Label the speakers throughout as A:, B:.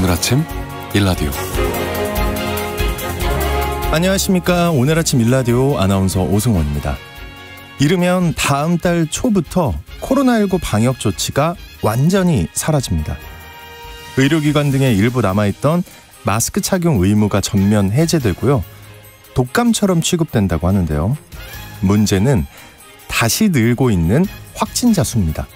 A: 오늘 아침 일라디오.
B: 안녕하십니까. 오늘 아침 일라디오 아나운서 오승원입니다. 이르면 다음 달 초부터 코로나19 방역 조치가 완전히 사라집니다. 의료기관 등에 일부 남아있던 마스크 착용 의무가 전면 해제되고요. 독감처럼 취급된다고 하는데요. 문제는 다시 늘고 있는 확진자 수입니다.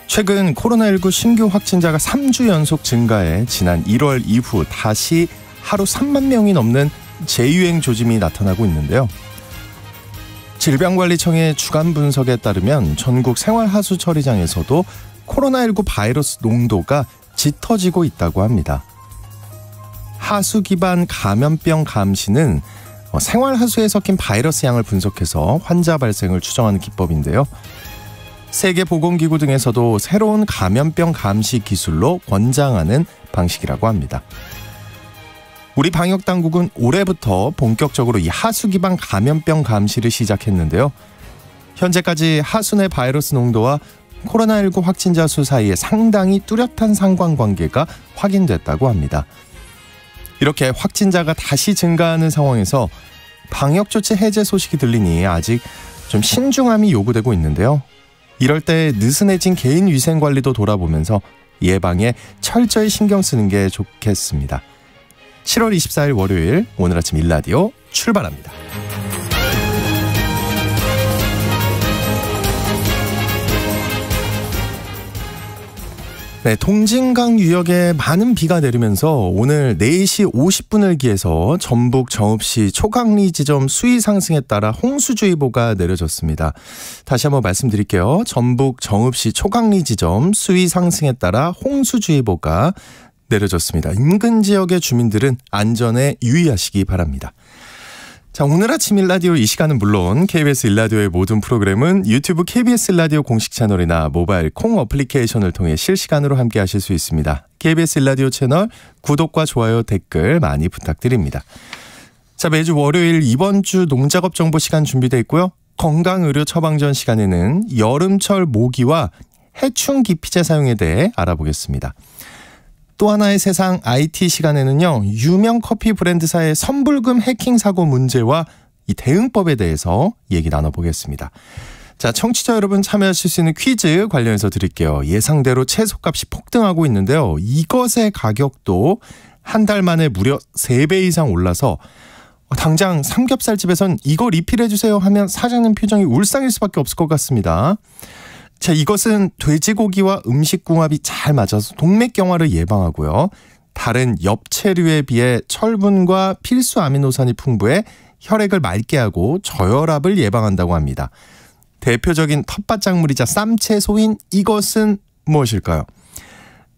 B: 최근 코로나19 신규 확진자가 3주 연속 증가해 지난 1월 이후 다시 하루 3만 명이 넘는 재유행 조짐이 나타나고 있는데요. 질병관리청의 주간 분석에 따르면 전국 생활하수 처리장에서도 코로나19 바이러스 농도가 짙어지고 있다고 합니다. 하수 기반 감염병 감시는 생활하수에 섞인 바이러스 양을 분석해서 환자 발생을 추정하는 기법인데요. 세계보건기구 등에서도 새로운 감염병 감시 기술로 권장하는 방식이라고 합니다. 우리 방역당국은 올해부터 본격적으로 이 하수 기반 감염병 감시를 시작했는데요. 현재까지 하수 내 바이러스 농도와 코로나19 확진자 수 사이에 상당히 뚜렷한 상관관계가 확인됐다고 합니다. 이렇게 확진자가 다시 증가하는 상황에서 방역조치 해제 소식이 들리니 아직 좀 신중함이 요구되고 있는데요. 이럴 때 느슨해진 개인 위생 관리도 돌아보면서 예방에 철저히 신경 쓰는 게 좋겠습니다. 7월 24일 월요일 오늘 아침 일라디오 출발합니다. 네, 동진강 유역에 많은 비가 내리면서 오늘 4시 50분을 기해서 전북 정읍시 초강리 지점 수위 상승에 따라 홍수주의보가 내려졌습니다. 다시 한번 말씀드릴게요. 전북 정읍시 초강리 지점 수위 상승에 따라 홍수주의보가 내려졌습니다. 인근 지역의 주민들은 안전에 유의하시기 바랍니다. 자, 오늘 아침 일라디오 이 시간은 물론 KBS 일라디오의 모든 프로그램은 유튜브 KBS 일라디오 공식 채널이나 모바일 콩 어플리케이션을 통해 실시간으로 함께 하실 수 있습니다. KBS 일라디오 채널 구독과 좋아요, 댓글 많이 부탁드립니다. 자, 매주 월요일 이번 주 농작업 정보 시간 준비되어 있고요. 건강의료 처방전 시간에는 여름철 모기와 해충 기피제 사용에 대해 알아보겠습니다. 또 하나의 세상 IT 시간에는요. 유명 커피 브랜드사의 선불금 해킹 사고 문제와 이 대응법에 대해서 얘기 나눠보겠습니다. 자, 청취자 여러분 참여하실 수 있는 퀴즈 관련해서 드릴게요. 예상대로 채소값이 폭등하고 있는데요. 이것의 가격도 한 달 만에 무려 3배 이상 올라서 당장 삼겹살집에선 이거 리필해주세요 하면 사장님 표정이 울상일 수밖에 없을 것 같습니다. 자, 이것은 돼지고기와 음식궁합이 잘 맞아서 동맥경화를 예방하고요. 다른 엽채류에 비해 철분과 필수 아미노산이 풍부해 혈액을 맑게 하고 저혈압을 예방한다고 합니다. 대표적인 텃밭작물이자 쌈채소인 이것은 무엇일까요?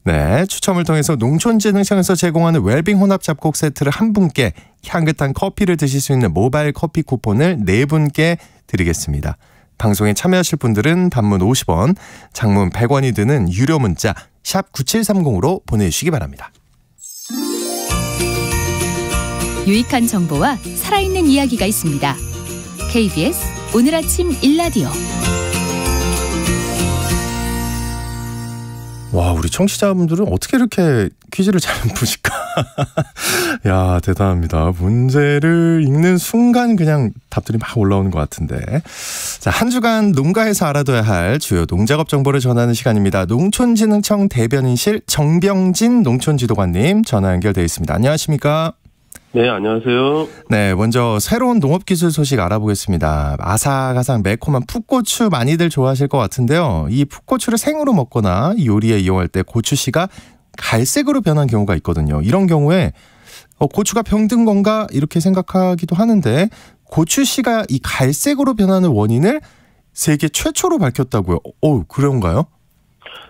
B: 네, 추첨을 통해서 농촌진흥청에서 제공하는 웰빙 혼합 잡곡 세트를 한 분께 향긋한 커피를 드실 수 있는 모바일 커피 쿠폰을 4분께 드리겠습니다. 방송에 참여하실 분들은 단문 50원, 장문 100원이 드는 유료 문자 샵 9730으로 보내주시기 바랍니다.
C: 유익한 정보와 살아있는 이야기가 있습니다. KBS 오늘 아침 일라디오.
B: 와, 우리 청취자분들은 어떻게 이렇게 퀴즈를 잘 푸실까? 야, 대단합니다. 문제를 읽는 순간 그냥 답들이 막 올라오는 것 같은데. 자, 한 주간 농가에서 알아둬야 할 주요 농작업 정보를 전하는 시간입니다. 농촌진흥청 대변인실 정병진 농촌지도관님 전화 연결되어 있습니다. 안녕하십니까?
D: 네, 안녕하세요.
B: 네, 먼저 새로운 농업기술 소식 알아보겠습니다. 아삭아삭 매콤한 풋고추 많이들 좋아하실 것 같은데요. 이 풋고추를 생으로 먹거나 요리에 이용할 때 고추씨가 갈색으로 변한 경우가 있거든요. 이런 경우에 고추가 병든 건가 이렇게 생각하기도 하는데 고추씨가 이 갈색으로 변하는 원인을 세계 최초로 밝혔다고요. 그런가요?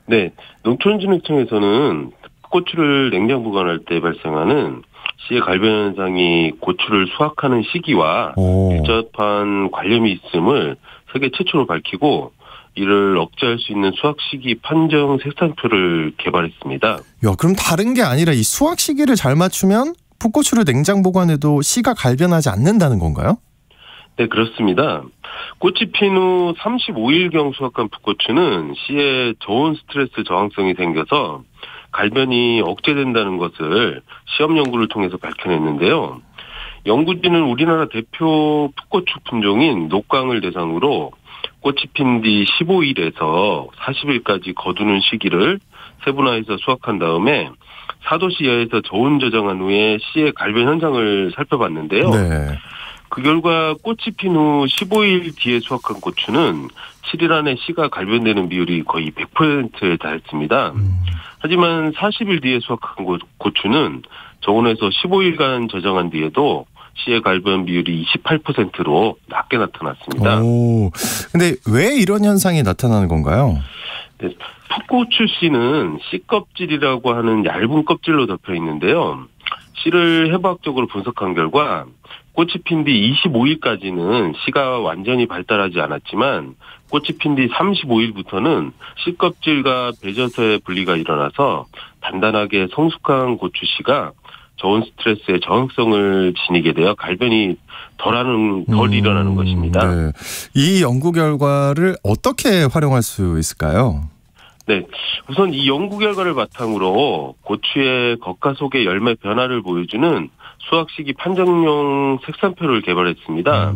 D: 네, 농촌진흥청에서는 풋고추를 냉장 보관할 때 발생하는 씨의 갈변 현상이 고추를 수확하는 시기와 밀접한 관련이 있음을 세계 최초로 밝히고 이를 억제할 수 있는 수확 시기 판정 색상표를 개발했습니다.
B: 야, 그럼 다른 게 아니라 이 수확 시기를 잘 맞추면 풋고추를 냉장 보관해도 씨가 갈변하지 않는다는 건가요?
D: 네, 그렇습니다. 꽃이 핀 후 35일경 수확한 풋고추는 씨의 저온 스트레스 저항성이 생겨서 갈변이 억제된다는 것을 시험 연구를 통해서 밝혀냈는데요. 연구진은 우리나라 대표 풋고추 품종인 녹광을 대상으로 꽃이 핀 뒤 15일에서 40일까지 거두는 시기를 세분화해서 수확한 다음에 4도씨 이하에서 저온 저장한 후에 씨의 갈변 현상을 살펴봤는데요.
B: 네.
D: 그 결과 꽃이 핀 후 15일 뒤에 수확한 고추는 7일 안에 씨가 갈변되는 비율이 거의 100%에 달했습니다. 하지만 40일 뒤에 수확한 고추는 저온에서 15일간 저장한 뒤에도 씨의 갈변 비율이 28%로 낮게 나타났습니다.
B: 오, 근데 왜 이런 현상이 나타나는 건가요?
D: 네, 풋고추 씨는 씨 껍질이라고 하는 얇은 껍질로 덮여 있는데요. 씨를 해부학적으로 분석한 결과 꽃이 핀 뒤 25일까지는 씨가 완전히 발달하지 않았지만 꽃이 핀 뒤 35일부터는 씨 껍질과 배져서의 분리가 일어나서 단단하게 성숙한 고추 씨가 저온 스트레스에 저항성을 지니게 되어 갈변이 덜 일어나는 것입니다.
B: 네. 이 연구 결과를 어떻게 활용할 수 있을까요?
D: 네, 우선 이 연구 결과를 바탕으로 고추의 겉과 속의 열매 변화를 보여주는 수확 시기 판정용 색상표를 개발했습니다.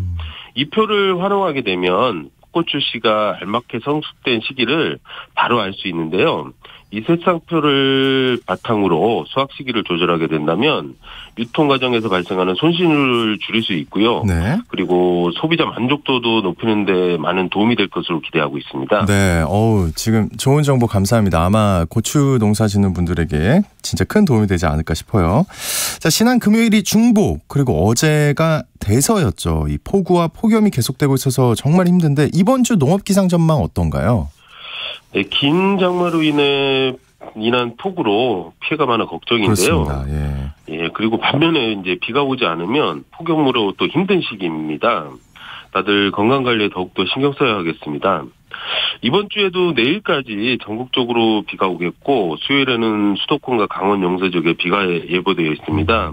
D: 이 표를 활용하게 되면 풋고추 씨가 알맞게 성숙된 시기를 바로 알 수 있는데요. 이 색상표를 바탕으로 수확 시기를 조절하게 된다면 유통 과정에서 발생하는 손실을 줄일 수 있고요.
B: 네.
D: 그리고 소비자 만족도도 높이는 데 많은 도움이 될 것으로 기대하고 있습니다.
B: 네. 지금 좋은 정보 감사합니다. 아마 고추 농사 짓는 분들에게 진짜 큰 도움이 되지 않을까 싶어요. 자, 지난 금요일이 중복, 그리고 어제가 대서였죠. 이 폭우와 폭염이 계속되고 있어서 정말 힘든데 이번 주 농업 기상 전망 어떤가요?
D: 네, 긴 장마로 인한 폭우로 피해가 많아 걱정인데요.
B: 그렇습니다.
D: 예, 그리고 반면에 이제 비가 오지 않으면 폭염으로 또 힘든 시기입니다. 다들 건강 관리에 더욱더 신경 써야 하겠습니다. 이번 주에도 내일까지 전국적으로 비가 오겠고 수요일에는 수도권과 강원 영서 지역에 비가 예보되어 있습니다.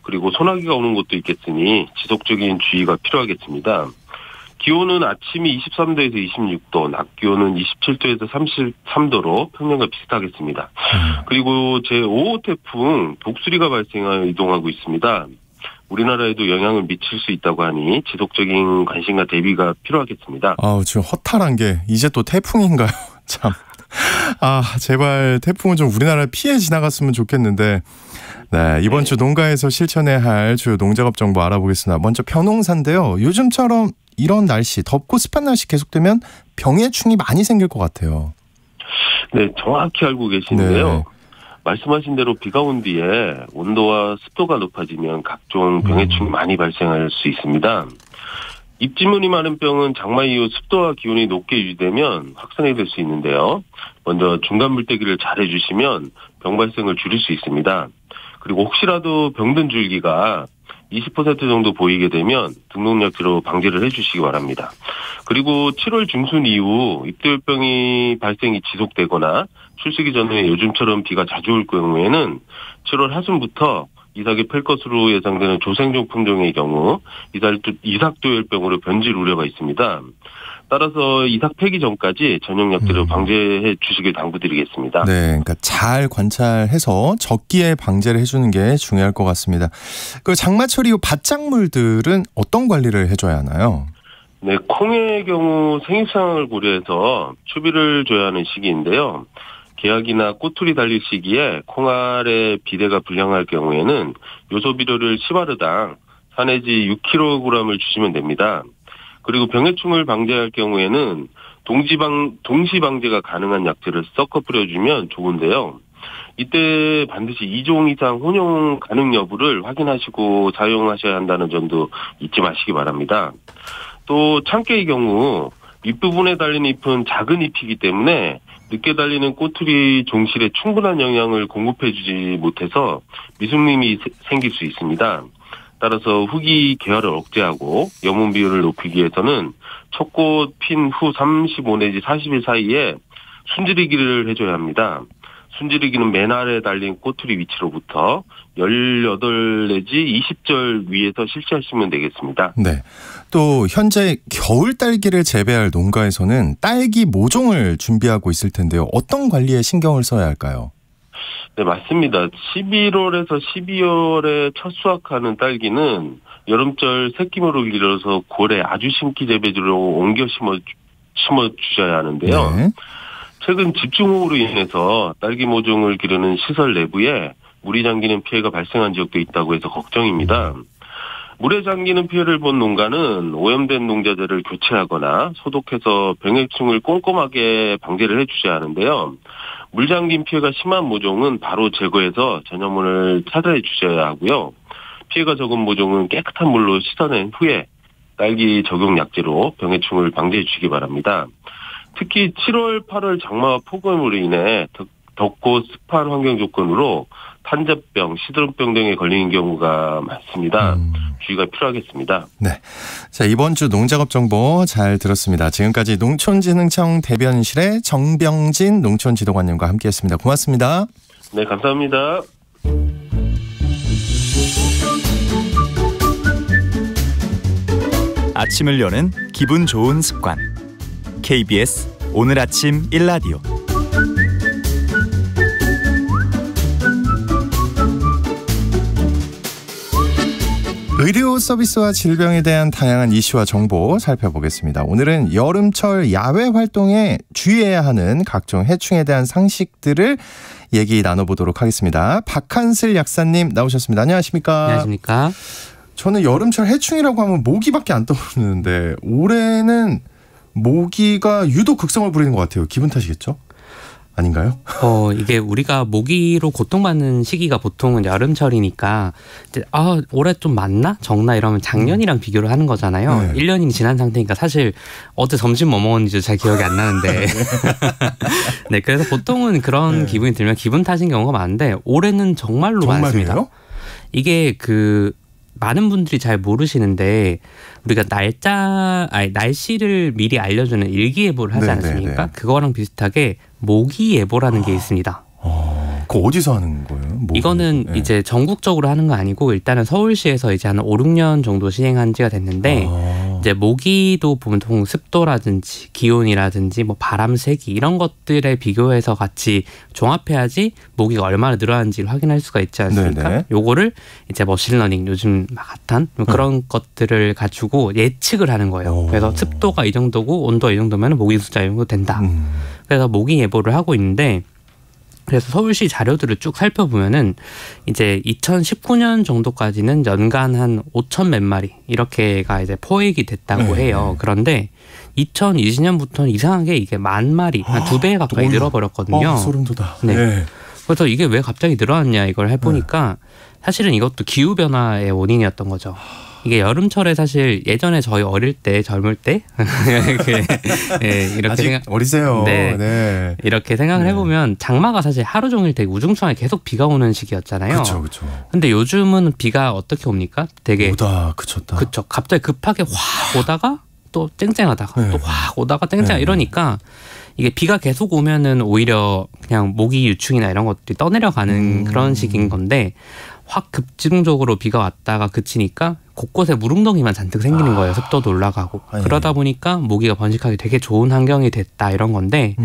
D: 그리고 소나기가 오는 곳도 있겠으니 지속적인 주의가 필요하겠습니다. 기온은 아침이 23도에서 26도, 낮 기온은 27도에서 33도로 평년과 비슷하겠습니다. 그리고 제5호 태풍 독수리가 발생하여 이동하고 있습니다. 우리나라에도 영향을 미칠 수 있다고 하니 지속적인 관심과 대비가 필요하겠습니다.
B: 지금 허탈한 게 이제 또 태풍인가요? 참. 제발 태풍은 좀 우리나라 피해 지나갔으면 좋겠는데. 네, 이번 주 농가에서 실천해야 할 주요 농작업 정보 알아보겠습니다. 먼저 벼농사인데요. 요즘처럼 이런 날씨, 덥고 습한 날씨 계속되면 병해충이 많이 생길 것 같아요.
D: 네, 정확히 알고 계시는데요.
B: 네.
D: 말씀하신 대로 비가 온 뒤에 온도와 습도가 높아지면 각종 병해충이 많이 발생할 수 있습니다. 입지문이 많은 병은 장마 이후 습도와 기온이 높게 유지되면 확산이 될 수 있는데요. 먼저 중간 물때기를 잘 해주시면 병 발생을 줄일 수 있습니다. 그리고 혹시라도 병든 줄기가 20% 정도 보이게 되면 등록약제로 방제를 해주시기 바랍니다. 그리고 7월 중순 이후 입도열병이 발생이 지속되거나 출시기 전에 요즘처럼 비가 자주 올 경우에는 7월 하순부터 이삭이 펼 것으로 예상되는 조생종 품종의 경우 이삭도열병으로 변질 우려가 있습니다. 따라서 이삭 폐기 전까지 전용 약제로 방제해 주시길 당부드리겠습니다.
B: 네, 그러니까 잘 관찰해서 적기에 방제를 해주는 게 중요할 것 같습니다. 그 장마철 이후 밭작물들은 어떤 관리를 해줘야 하나요?
D: 네, 콩의 경우 생육 상황을 고려해서 추비를 줘야 하는 시기인데요. 개학이나 꼬투리 달릴 시기에 콩알의 비대가 불량할 경우에는 요소비료를 10아르당 4 내지 6kg을 주시면 됩니다. 그리고 병해충을 방제할 경우에는 동시 방제가 가능한 약제를 섞어 뿌려주면 좋은데요. 이때 반드시 2종 이상 혼용 가능 여부를 확인하시고 사용하셔야 한다는 점도 잊지 마시기 바랍니다. 또 참깨의 경우 윗부분에 달린 잎은 작은 잎이기 때문에 늦게 달리는 꼬투리 종실에 충분한 영양을 공급해주지 못해서 미숙림이 생길 수 있습니다. 따라서 흙이 개화를 억제하고 여문 비율을 높이기 위해서는 첫 꽃 핀 후 35 내지 40일 사이에 순지르기를 해줘야 합니다. 순지르기는 맨 아래 달린 꼬투리 위치로부터 18 내지 20절 위에서 실시하시면 되겠습니다.
B: 네. 또 현재 겨울 딸기를 재배할 농가에서는 딸기 모종을 준비하고 있을 텐데요. 어떤 관리에 신경을 써야 할까요?
D: 네, 맞습니다. 11월에서 12월에 첫 수확하는 딸기는 여름철 새끼물을 길어서 9월에 아주 심기 재배지로 옮겨 심어 주셔야 하는데요. 네. 최근 집중호우로 인해서 딸기 모종을 기르는 시설 내부에 물이 잠기는 피해가 발생한 지역도 있다고 해서 걱정입니다. 물에 잠기는 피해를 본 농가는 오염된 농자재를 교체하거나 소독해서 병해충을 꼼꼼하게 방제를 해주셔야 하는데요. 물 잠긴 피해가 심한 모종은 바로 제거해서 전염원을 차단해 주셔야 하고요. 피해가 적은 모종은 깨끗한 물로 씻어낸 후에 딸기 적용 약재로 병해충을 방제해 주시기 바랍니다. 특히 7월, 8월 장마와 폭염으로 인해 덥고 습한 환경 조건으로 탄저병, 시드름병 등에 걸리는 경우가 많습니다. 주의가 필요하겠습니다.
B: 네, 자 이번 주 농작업 정보 잘 들었습니다. 지금까지 농촌진흥청 대변실의 정병진 농촌지도관님과 함께했습니다. 고맙습니다.
D: 네, 감사합니다.
A: 아침을 여는 기분 좋은 습관. KBS 오늘 아침 1라디오.
B: 의료 서비스와 질병에 대한 다양한 이슈와 정보 살펴보겠습니다. 오늘은 여름철 야외 활동에 주의해야 하는 각종 해충에 대한 상식들을 얘기 나눠보도록 하겠습니다. 박한슬 약사님 나오셨습니다. 안녕하십니까?
E: 안녕하십니까?
B: 저는 여름철 해충이라고 하면 모기밖에 안 떠오르는데 올해는 모기가 유독 극성을 부리는 것 같아요. 기분 탓이겠죠? 아닌가요?
E: 이게 우리가 모기로 고통받는 시기가 보통은 여름철이니까 이제 올해 좀 많나? 적나? 이러면 작년이랑 비교를 하는 거잖아요. 네. 1년이 지난 상태니까 사실 어제 점심 뭐 먹었는지 잘 기억이 안 나는데 네, 그래서 보통은 그런 기분이 들면 기분 탓인 경우가 많은데 올해는 정말로 많습니다. 이게 많은 분들이 잘 모르시는데 우리가 날씨를 미리 알려주는 일기예보를 하지 않습니까? 그거랑 비슷하게 모기예보라는 게 있습니다.
B: 그거 어디서 하는 거예요?
E: 이거는 이제 전국적으로 하는 거 아니고 일단은 서울시에서 이제 한 5, 6년 정도 시행한 지가 됐는데 이제 모기도 보통 습도라든지 기온이라든지 뭐 바람 세기 이런 것들에 비교해서 같이 종합해야지 모기가 얼마나 늘어나는지를 확인할 수가 있지 않습니까? 요거를 이제 머신러닝 요즘 핫한 그런 것들을 가지고 예측을 하는 거예요. 그래서 습도가 이 정도고 온도가 이 정도면 모기 숫자 이 정도 된다. 그래서 모기 예보를 하고 있는데 그래서 서울시 자료들을 쭉 살펴보면은 이제 2019년 정도까지는 연간 한 5천 몇 마리 이렇게가 이제 포획이 됐다고 해요. 그런데 2020년부터는 이상하게 이게 10,000마리, 한 2배 가까이 늘어버렸거든요.
B: 소름 돋아.
E: 네. 그래서 이게 왜 갑자기 늘어났냐 이걸 해보니까 사실은 이것도 기후 변화의 원인이었던 거죠. 이게 여름철에 사실 예전에 저희 어릴 때 젊을 때 이렇게
B: 아직 어리세요.
E: 네. 이렇게 생각을 해보면 장마가 사실 하루 종일 되게 우중충하게 계속 비가 오는 시기였잖아요.
B: 그렇죠.
E: 근데 요즘은 비가 어떻게 옵니까? 되게
B: 오다 그쳤다.
E: 그렇죠. 갑자기 급하게 확 오다가 또 쨍쨍하다가 또 확 오다가 쨍쨍 이러니까 이게 비가 계속 오면은 오히려 그냥 모기 유충이나 이런 것들이 떠내려가는 그런 식인 건데 확 급진적으로 비가 왔다가 그치니까 곳곳에 물웅덩이만 잔뜩 생기는 거예요. 습도도 올라가고. 그러다 보니까 모기가 번식하기 되게 좋은 환경이 됐다 이런 건데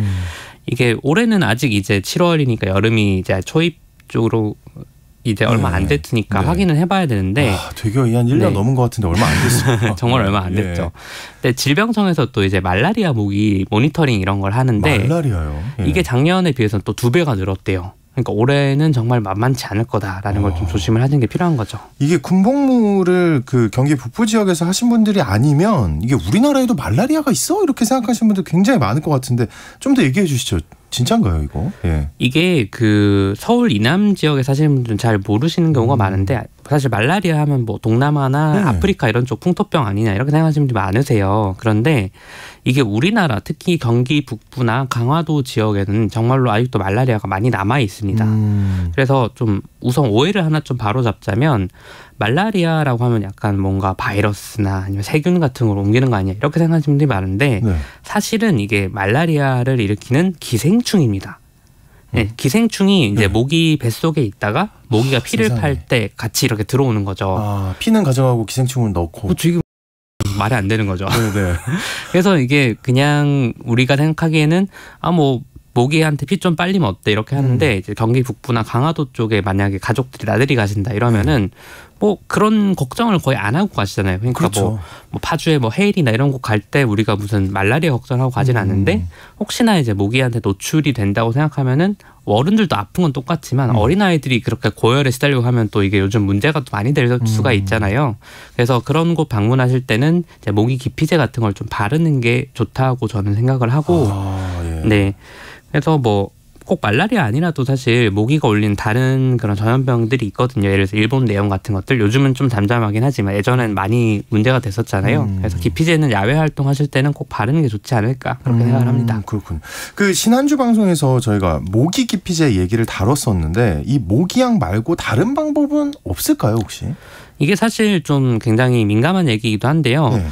E: 이게 올해는 아직 이제 7월이니까 여름이 이제 초입 쪽으로 이제 얼마 안 됐으니까 확인을 해봐야 되는데
B: 되게 한 1년 넘은 것 같은데 얼마 안 됐어요.
E: 정말 얼마 안 됐죠. 근데 질병청에서 또 이제 말라리아 모기 모니터링 이런 걸 하는데
B: 말라리아요?
E: 이게 작년에 비해서는 또 2배가 늘었대요. 그러니까 올해는 정말 만만치 않을 거다라는 걸 좀 조심을 하는 게 필요한 거죠.
B: 이게 군복무를 경기 북부 지역에서 하신 분들이 아니면 이게 우리나라에도 말라리아가 있어? 이렇게 생각하시는 분들 굉장히 많을 것 같은데 좀 더 얘기해 주시죠. 진짜인가요, 이거?
E: 이게 서울 이남 지역에 사시는 분들은 잘 모르시는 경우가 많은데 사실 말라리아 하면 뭐 동남아나 아프리카 이런 쪽 풍토병 아니냐 이렇게 생각하시는 분들이 많으세요. 그런데 이게 우리나라 특히 경기 북부나 강화도 지역에는 정말로 아직도 말라리아가 많이 남아 있습니다. 그래서 좀 우선 오해를 하나 좀 바로잡자면 말라리아라고 하면 약간 뭔가 바이러스나 아니면 세균 같은 걸 옮기는 거 아니야 이렇게 생각하시는 분들이 많은데 사실은 이게 말라리아를 일으키는 기생충입니다. 네, 기생충이 이제 모기 뱃속에 있다가 모기가 피를 팔 때 같이 이렇게 들어오는 거죠.
B: 피는 가져가고 기생충을 넣고.
E: 지금 말이 안 되는 거죠.
B: 네네.
E: 그래서 이게 그냥 우리가 생각하기에는 뭐 모기한테 피 좀 빨리면 어때 이렇게 하는데 이제 경기 북부나 강화도 쪽에 만약에 가족들이 나들이 가신다 이러면은 뭐 그런 걱정을 거의 안 하고 가시잖아요. 그러니까
B: 그렇죠.
E: 뭐 파주에 뭐 해일이나 이런 곳 갈 때 우리가 무슨 말라리아 걱정하고 가진 않는데 혹시나 이제 모기한테 노출이 된다고 생각하면은 어른들도 아픈 건 똑같지만 어린아이들이 그렇게 고열에 시달리고 하면 또 이게 요즘 문제가 또 많이 될 수가 있잖아요. 그래서 그런 곳 방문하실 때는 이제 모기 기피제 같은 걸 좀 바르는 게 좋다고 저는 생각을 하고 네. 그래서 뭐 꼭 말라리아 아니라도 사실 모기가 올리는 다른 그런 전염병들이 있거든요. 예를 들어서 일본 내염 같은 것들 요즘은 좀 잠잠하긴 하지만 예전엔 많이 문제가 됐었잖아요. 그래서 기피제는 야외 활동하실 때는 꼭 바르는 게 좋지 않을까 그렇게 생각을 합니다.
B: 그렇군요. 그 지난주 방송에서 저희가 모기 기피제 얘기를 다뤘었는데 이 모기약 말고 다른 방법은 없을까요 혹시?
E: 이게 사실 좀 굉장히 민감한 얘기이기도 한데요.
B: 네.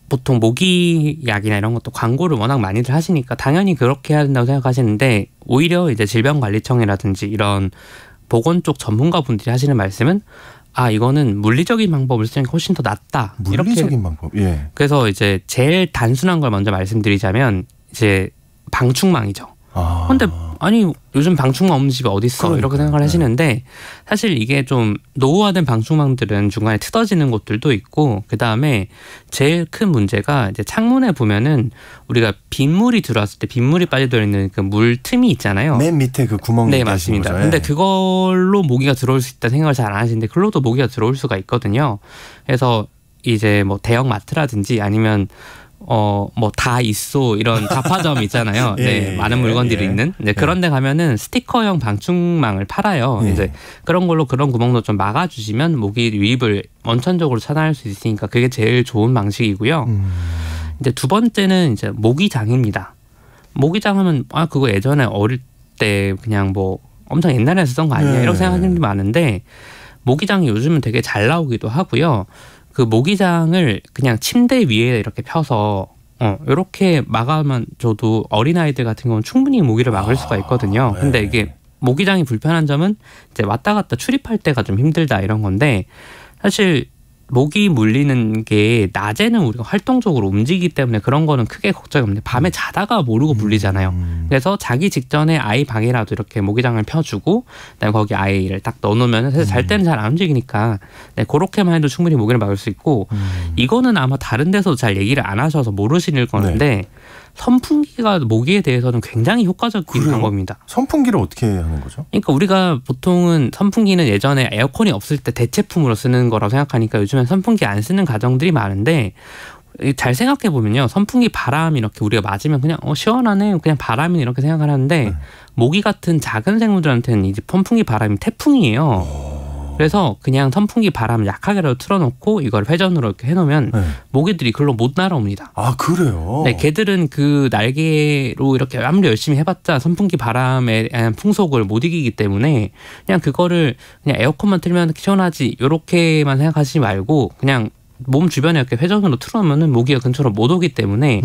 E: 보통 모기약이나 이런 것도 광고를 워낙 많이들 하시니까 당연히 그렇게 해야 된다고 생각하시는데 오히려 이제 질병관리청이라든지 이런 보건 쪽 전문가분들이 하시는 말씀은 이거는 물리적인 방법을 쓰는 게 훨씬 더 낫다.
B: 물리적인
E: 이렇게.
B: 방법. 예.
E: 그래서 이제 제일 단순한 걸 먼저 말씀드리자면 이제 방충망이죠. 근데 아니 요즘 방충망 없는 집이 어디 있어 이렇게 생각을 하시는데 사실 이게 좀 노후화된 방충망들은 중간에 틀어지는 곳들도 있고 그다음에 제일 큰 문제가 이제 창문에 보면은 우리가 빗물이 들어왔을 때 빗물이 빠져들어있는 그 물 틈이 있잖아요.
B: 맨 밑에 그 구멍.
E: 네 맞습니다.
B: 거죠?
E: 근데 그걸로 모기가 들어올 수 있다 생각을 잘 안 하시는데 그걸로도 모기가 들어올 수가 있거든요. 그래서 이제 뭐 대형 마트라든지 아니면 뭐 다 있어 이런 잡화점 있잖아요. 네, 많은 물건들이 있는. 네, 그런 데 가면은 스티커형 방충망을 팔아요. 이제 그런 걸로 그런 구멍도 좀 막아주시면 모기 유입을 원천적으로 차단할 수 있으니까 그게 제일 좋은 방식이고요. 이제 두 번째는 이제 모기장입니다. 모기장 하면 그거 예전에 어릴 때 그냥 뭐 엄청 옛날에 쓰던 거 아니야 이렇게 생각하는 분들이 많은데 모기장이 요즘은 되게 잘 나오기도 하고요. 그 모기장을 그냥 침대 위에 이렇게 펴서 이렇게 막아만 줘도 어린아이들 같은 경우는 충분히 모기를 막을 수가 있거든요. 근데 이게 모기장이 불편한 점은 이제 왔다 갔다 출입할 때가 좀 힘들다 이런 건데 사실 모기 물리는 게 낮에는 우리가 활동적으로 움직이기 때문에 그런 거는 크게 걱정이 없는데 밤에 자다가 모르고 물리잖아요. 그래서 자기 직전에 아이 방에라도 이렇게 모기장을 펴주고 그다음에 거기 아이를 딱 넣어놓으면 사실 잘 때는 잘 안 움직이니까 그렇게만 해도 충분히 모기를 막을 수 있고 이거는 아마 다른 데서도 잘 얘기를 안 하셔서 모르실 거는데 선풍기가 모기에 대해서는 굉장히 효과적인 방법입니다.
B: 선풍기를 어떻게 하는 거죠?
E: 그러니까 우리가 보통은 선풍기는 예전에 에어컨이 없을 때 대체품으로 쓰는 거라고 생각하니까 요즘엔 선풍기 안 쓰는 가정들이 많은데 잘 생각해 보면요. 선풍기 바람 이렇게 우리가 맞으면 그냥 시원하네 그냥 바람이 이렇게 생각을 하는데 모기 같은 작은 생물들한테는 이제 선풍기 바람이 태풍이에요. 그래서 그냥 선풍기 바람 약하게라도 틀어놓고 이걸 회전으로 이렇게 해놓으면 모기들이 글로 못 날아옵니다.
B: 그래요?
E: 네, 걔들은 그 날개로 이렇게 아무리 열심히 해봤자 선풍기 바람에 대한 풍속을 못 이기기 때문에 그냥 그거를 그냥 에어컨만 틀면 시원하지 이렇게만 생각하시지 말고 그냥 몸 주변에 이렇게 회전으로 틀어놓으면 모기가 근처로 못 오기 때문에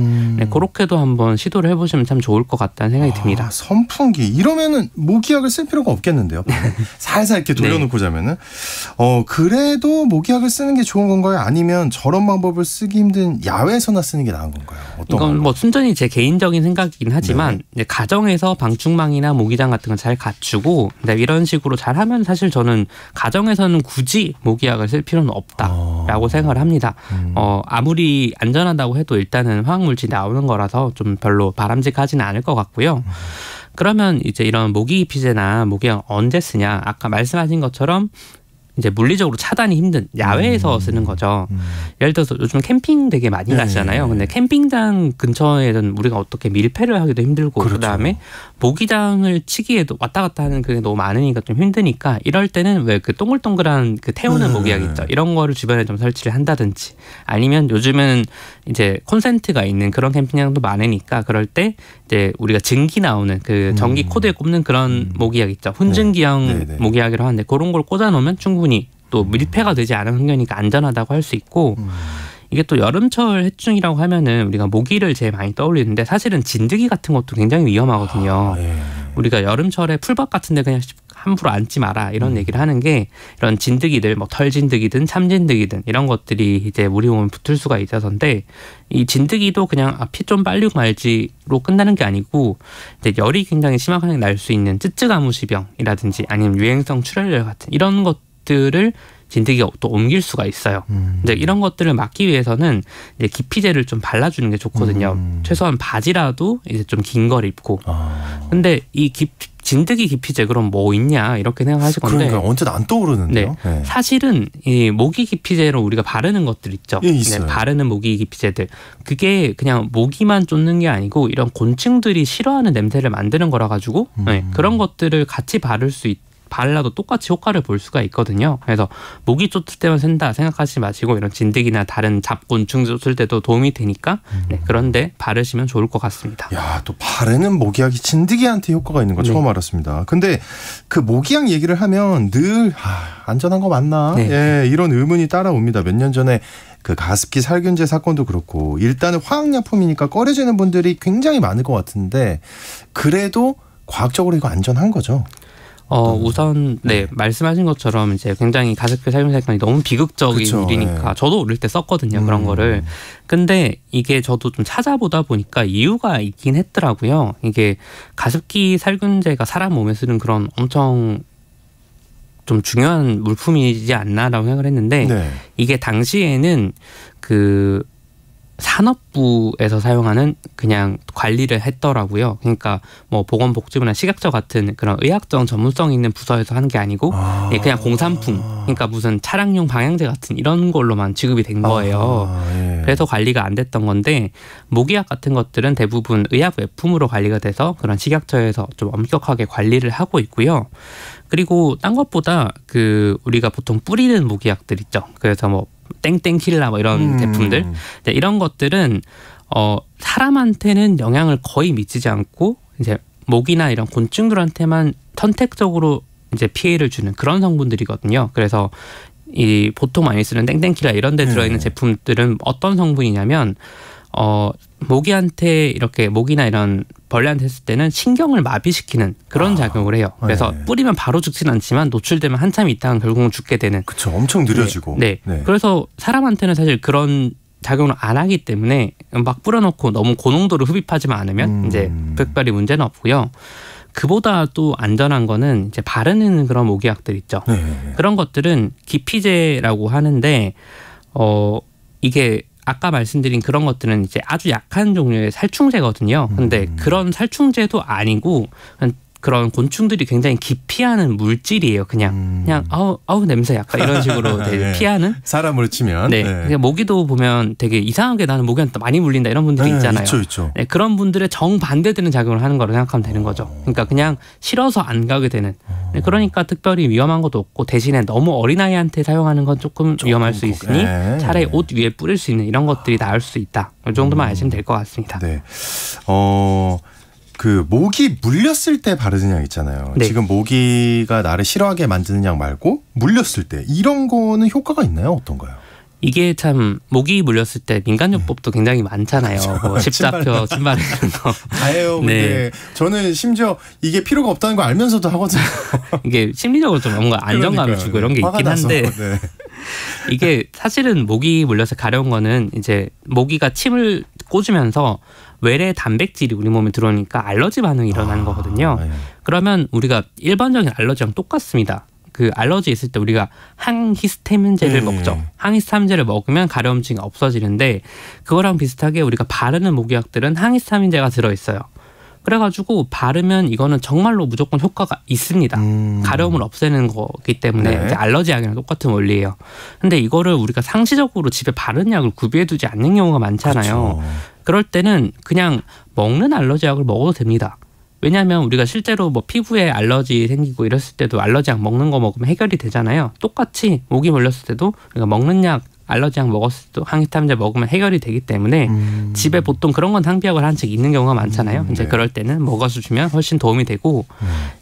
E: 그렇게도 한번 시도를 해보시면 참 좋을 것 같다는 생각이 듭니다.
B: 선풍기 이러면은 모기약을 쓸 필요가 없겠는데요. 살살 이렇게 돌려놓고 자면은 그래도 모기약을 쓰는 게 좋은 건가요? 아니면 저런 방법을 쓰기 힘든 야외에서나 쓰는 게 나은 건가요?
E: 이건 뭐 순전히 제 개인적인 생각이긴 하지만 이제 가정에서 방충망이나 모기장 같은 걸 잘 갖추고 이런 식으로 잘 하면 사실 저는 가정에서는 굳이 모기약을 쓸 필요는 없다라고 생각을 합니다. 아무리 안전하다고 해도 일단은 화학물질이 나오는 거라서 좀 별로 바람직하지는 않을 것 같고요. 그러면 이제 이런 모기 기피제나 모기약 언제 쓰냐? 아까 말씀하신 것처럼 이제 물리적으로 차단이 힘든 야외에서 쓰는 거죠. 예를 들어서 요즘 캠핑 되게 많이 가시잖아요. 근데 캠핑장 근처에는 우리가 어떻게 밀폐를 하기도 힘들고 그다음에 모기장을 치기에도 왔다 갔다 하는 그게 너무 많으니까 좀 힘드니까 이럴 때는 왜 그 동글동글한 그 태우는 모기약 있죠. 이런 거를 주변에 좀 설치를 한다든지 아니면 요즘은 이제 콘센트가 있는 그런 캠핑장도 많으니까 그럴 때 이제 우리가 증기 나오는 그 전기 코드에 꼽는 그런 모기약 있죠. 훈증기형 모기약이라고 하는데 그런 걸 꽂아놓으면 충분히 또 밀폐가 되지 않은 환경이니까 안전하다고 할 수 있고 이게 또 여름철 해충이라고 하면은 우리가 모기를 제일 많이 떠올리는데 사실은 진드기 같은 것도 굉장히 위험하거든요. 우리가 여름철에 풀밭 같은 데 그냥 함부로 앉지 마라 이런 얘기를 하는 게 이런 진드기들 뭐 털진드기든 참진드기든 이런 것들이 이제 우리 몸에 붙을 수가 있어서인데 이 진드기도 그냥 피 좀 빨리고 말지로 끝나는 게 아니고 이제 열이 굉장히 심하게 날 수 있는 쯔쯔가무시병이라든지 아니면 유행성 출혈열 같은 이런 것들을 진드기가 또 옮길 수가 있어요. 이제 이런 것들을 막기 위해서는 이제 기피제를 좀 발라주는 게 좋거든요. 최소한 바지라도 이제 좀 긴 걸 입고. 근데 이 진드기 기피제 그럼 뭐 있냐 이렇게 생각하실 건데.
B: 그러니까 언뜻 안 떠오르는데요.
E: 네.
B: 네.
E: 사실은 이 모기 기피제로 우리가 바르는 것들 있죠.
B: 예, 있어요.
E: 네, 바르는 모기 기피제들. 그게 그냥 모기만 쫓는 게 아니고 이런 곤충들이 싫어하는 냄새를 만드는 거라 가지고 네, 그런 것들을 같이 발라도 똑같이 효과를 볼 수가 있거든요. 그래서 모기 쫓을 때만 쓴다 생각하지 마시고 이런 진드기나 다른 잡곤충 쫓을 때도 도움이 되니까 네, 그런데 바르시면 좋을 것 같습니다.
B: 야, 또 바르는 모기약이 진드기한테 효과가 있는 거 처음 알았습니다. 근데 그 모기약 얘기를 하면 늘 안전한 거 맞나?
E: 네.
B: 예, 이런 의문이 따라옵니다. 몇 년 전에 그 가습기 살균제 사건도 그렇고 일단은 화학약품이니까 꺼려지는 분들이 굉장히 많을 것 같은데 그래도 과학적으로 이거 안전한 거죠?
E: 우선 말씀하신 것처럼 이제 굉장히 가습기 살균 사건이 너무 비극적인
B: 그쵸,
E: 일이니까 저도 어릴 때 썼거든요. 그런 거를. 근데 이게 저도 좀 찾아보다 보니까 이유가 있긴 했더라고요. 이게 가습기 살균제가 사람 몸에 쓰는 그런 엄청 좀 중요한 물품이지 않나라고 생각을 했는데 이게 당시에는 그 산업부에서 사용하는 그냥 관리를 했더라고요. 그러니까 뭐 보건복지부나 식약처 같은 그런 의학적 전문성 있는 부서에서 하는 게 아니고 그냥 공산품, 그러니까 무슨 차량용 방향제 같은 이런 걸로만 지급이 된 거예요. 그래서 관리가 안 됐던 건데 모기약 같은 것들은 대부분 의약 외품으로 관리가 돼서 그런 식약처에서 좀 엄격하게 관리를 하고 있고요. 그리고 딴 것보다 그 우리가 보통 뿌리는 모기약들 있죠. 그래서 뭐 땡땡킬라 뭐 이런 제품들 이런 것들은 사람한테는 영향을 거의 미치지 않고 이제 모기나 이런 곤충들한테만 선택적으로 이제 피해를 주는 그런 성분들이거든요. 그래서 이 보통 많이 쓰는 땡땡킬라 이런 데 들어있는 제품들은 어떤 성분이냐면 모기한테 이렇게 모기나 이런 벌레한테 했을 때는 신경을 마비시키는 그런 작용을 해요. 그래서 뿌리면 바로 죽지는 않지만 노출되면 한참 있다가 결국은 죽게 되는.
B: 그렇죠. 엄청 느려지고.
E: 네. 그래서 사람한테는 사실 그런 작용을 안 하기 때문에 막 뿌려놓고 너무 고농도를 흡입하지만 않으면 이제 특별히 문제는 없고요. 그보다 또 안전한 거는 이제 바르는 그런 모기약들 있죠. 그런 것들은 기피제라고 하는데 이게 아까 말씀드린 그런 것들은 이제 아주 약한 종류의 살충제거든요. 근데 그런 살충제도 아니고 그런 곤충들이 굉장히 기피하는 물질이에요. 그냥 아우 냄새 약간 이런 식으로 되게 피하는.
B: 사람으로 치면.
E: 네. 모기도 보면 되게 이상하게 나는 모기한테 많이 물린다 이런 분들이 있잖아요.
B: 있죠.
E: 네, 그런 분들의 정반대되는 작용을 하는 거라고 생각하면 되는 거죠. 그러니까 그냥 싫어서 안 가게 되는. 네, 그러니까 특별히 위험한 것도 없고 대신에 너무 어린아이한테 사용하는 건 조금 위험할 수 있으니 차라리 옷 위에 뿌릴 수 있는 이런 것들이 나을 수 있다. 이 정도만 아시면 될 것 같습니다.
B: 네. 그 모기 물렸을 때 바르는 약 있잖아요. 지금 모기가 나를 싫어하게 만드는 약 말고 물렸을 때 이런 거는 효과가 있나요? 어떤가요?
E: 이게 참 모기 물렸을 때 민간요법도 굉장히 많잖아요. 뭐 십자표, 신발에 그런 거.
B: 다예요. 근데 저는 심지어 이게 필요가 없다는 거 알면서도 하거든요.
E: 이게 심리적으로 좀 뭔가 안정감을 주고 이런 게 있긴 한데 이게 사실은 모기 물려서 가려운 거는 이제 모기가 침을 꽂으면서 외래 단백질이 우리 몸에 들어오니까 알러지 반응이 일어나는 거거든요. 그러면 우리가 일반적인 알러지랑 똑같습니다. 그 알러지 있을 때 우리가 항히스타민제를 먹죠. 항히스타민제를 먹으면 가려움증이 없어지는데 그거랑 비슷하게 우리가 바르는 모기약들은 항히스타민제가 들어있어요. 그래가지고 바르면 이거는 정말로 무조건 효과가 있습니다. 가려움을 없애는 거기 때문에 이제 알러지 약이랑 똑같은 원리예요. 근데 이거를 우리가 상시적으로 집에 바른 약을 구비해두지 않는 경우가 많잖아요. 그럴 때는 그냥 먹는 알러지 약을 먹어도 됩니다. 왜냐하면 우리가 실제로 뭐 피부에 알러지 생기고 이랬을 때도 알러지 약 먹는 거 먹으면 해결이 되잖아요. 똑같이 모기 물렸을 때도 우리가 먹는 약 알러지약 먹었을 때 항히스타민제 먹으면 해결이 되기 때문에 집에 보통 그런 건 상비약을 한 책 있는 경우가 많잖아요. 이제 그럴 때는 먹어서 주면 훨씬 도움이 되고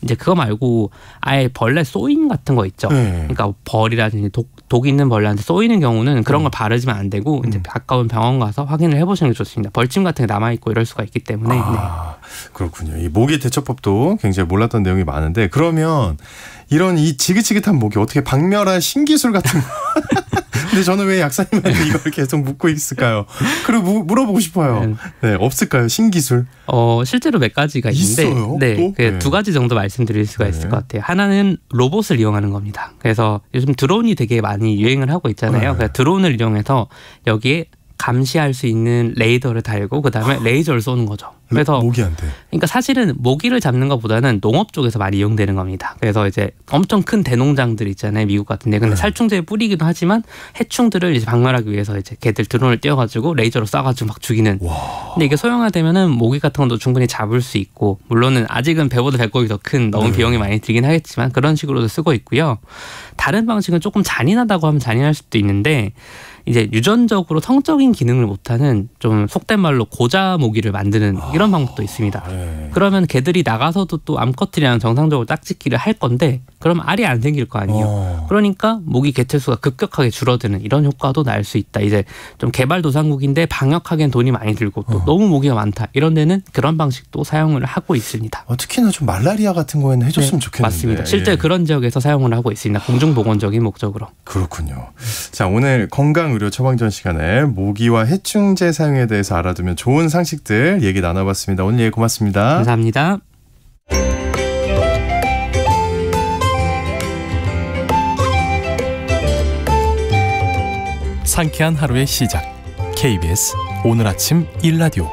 E: 이제 그거 말고 아예 벌레 쏘임 같은 거 있죠. 그러니까 벌이라든지 독 있는 벌레한테 쏘이는 경우는 그런 걸 바르지면 안 되고 이제 가까운 병원 가서 확인을 해보시는 게 좋습니다. 벌침 같은 게 남아 있고 이럴 수가 있기 때문에. 네.
B: 그렇군요. 이 모기 대처법도 굉장히 몰랐던 내용이 많은데 그러면 이런 이 지긋지긋한 모기 어떻게 박멸할 신기술 같은 거. 근데 저는 왜 약사님한테 이걸 계속 묻고 있을까요? 그리고 물어보고 싶어요. 네, 없을까요? 신기술?
E: 실제로 몇 가지가 있는데
B: 있어요?
E: 네, 두 가지 정도 말씀드릴 수가 있을 것 같아요. 하나는 로봇을 이용하는 겁니다. 그래서 요즘 드론이 되게 많이 유행을 하고 있잖아요. 그래서 드론을 이용해서 여기에 감시할 수 있는 레이더를 달고 그다음에 레이저를 쏘는 거죠. 그래서
B: 모기한테.
E: 그러니까 사실은 모기를 잡는 것보다는 농업 쪽에서 많이 이용되는 겁니다. 그래서 이제 엄청 큰 대농장들 있잖아요, 미국 같은데. 근데 살충제에 뿌리기도 하지만 해충들을 이제 박멸하기 위해서 이제 걔들 드론을 띄워가지고 레이저로 쏴가지고 막 죽이는. 근데 이게 소형화되면은 모기 같은 것도 충분히 잡을 수 있고, 물론은 아직은 배보다 배꼽이 더 큰 너무 비용이 많이 들긴 하겠지만 그런 식으로도 쓰고 있고요. 다른 방식은 조금 잔인하다고 하면 잔인할 수도 있는데. 이제 유전적으로 성적인 기능을 못하는 좀 속된 말로 고자 모기를 만드는 이런 방법도 있습니다. 그러면 걔들이 나가서도 또 암컷들이랑 정상적으로 짝짓기를 할 건데 그럼 알이 안 생길 거 아니에요. 그러니까 모기 개체수가 급격하게 줄어드는 이런 효과도 날 수 있다. 이제 좀 개발도상국인데 방역하기엔 돈이 많이 들고 또 너무 모기가 많다. 이런 데는 그런 방식도 사용을 하고 있습니다.
B: 특히나 좀 말라리아 같은 거에는 해줬으면 좋겠는데.
E: 맞습니다. 실제 그런 지역에서 사용을 하고 있습니다. 공중보건적인 목적으로.
B: 그렇군요. 자, 오늘 건강 의료 처방전 시간에 모기와 해충제 사용에 대해서 알아두면 좋은 상식들 얘기 나눠봤습니다. 오늘 얘기 고맙습니다.
E: 감사합니다.
A: 상쾌한 하루의 시작. KBS 오늘 아침 1라디오.